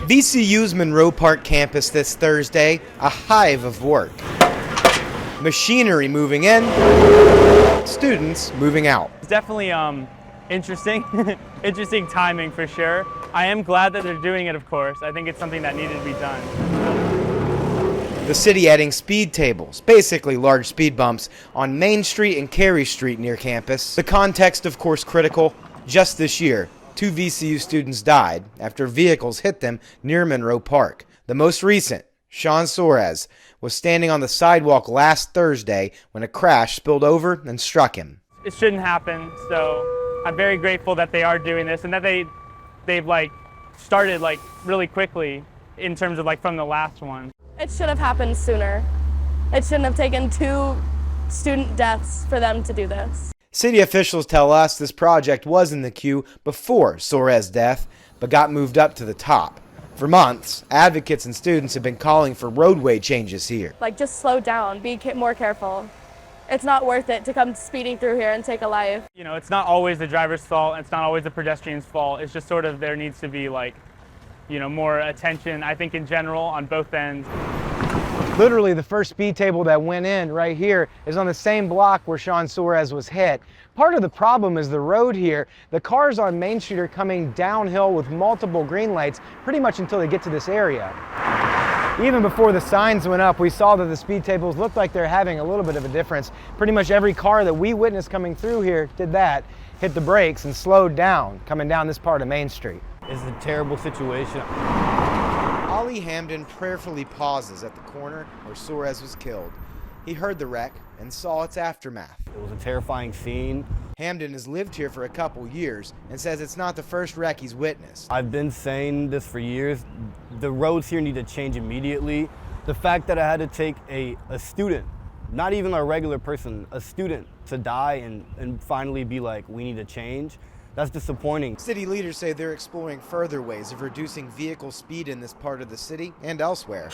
VCU's Monroe Park campus this Thursday, a hive of work. Machinery moving in, students moving out. It's definitely interesting, interesting timing for sure. I am glad that they're doing it, of course. I think it's something that needed to be done. The city adding speed tables, basically large speed bumps, on Main Street and Carey Street near campus. The context, of course, critical. Just this year, 2 VCU students died after vehicles hit them near Monroe Park. The most recent, Sean Soares, was standing on the sidewalk last Thursday when a crash spilled over and struck him. It shouldn't happen, so I'm very grateful that they are doing this and that they've started really quickly in terms of from the last one. It should have happened sooner. It shouldn't have taken 2 student deaths for them to do this. City officials tell us this project was in the queue before Soares' death, but got moved up to the top. For months, advocates and students have been calling for roadway changes here. Just slow down, be more careful. It's not worth it to come speeding through here and take a life. You know, it's not always the driver's fault, it's not always the pedestrian's fault. It's just sort of there needs to be more attention, I think, in general on both ends. Literally, the first speed table that went in right here is on the same block where Sean Soares was hit. Part of the problem is the road here. The cars on Main Street are coming downhill with multiple green lights pretty much until they get to this area. Even before the signs went up, we saw that the speed tables looked like they're having a little bit of a difference. Pretty much every car that we witnessed coming through here did that, hit the brakes and slowed down coming down this part of Main Street. It's a terrible situation. Ollie Hamden prayerfully pauses at the corner where Soares was killed. He heard the wreck and saw its aftermath. It was a terrifying scene. Hamden has lived here for a couple years and says it's not the first wreck he's witnessed. I've been saying this for years. The roads here need to change immediately. The fact that I had to take a student, not even a regular person, a student to die and finally be like, we need to change, that's disappointing. City leaders say they're exploring further ways of reducing vehicle speed in this part of the city and elsewhere.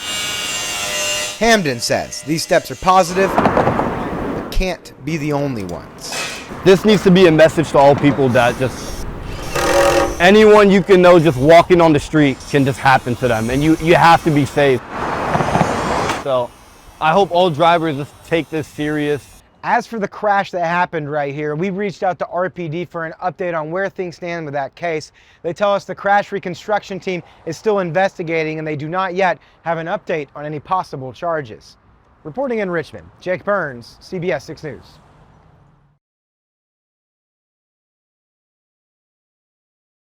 Hamden says these steps are positive, but can't be the only ones. This needs to be a message to all people that just anyone you can know just walking on the street can just happen to them, and you have to be safe. So I hope all drivers just take this serious. As for the crash that happened right here, we reached out to RPD for an update on where things stand with that case. They tell us the crash reconstruction team is still investigating and they do not yet have an update on any possible charges. Reporting in Richmond, Jake Burns, CBS 6 News.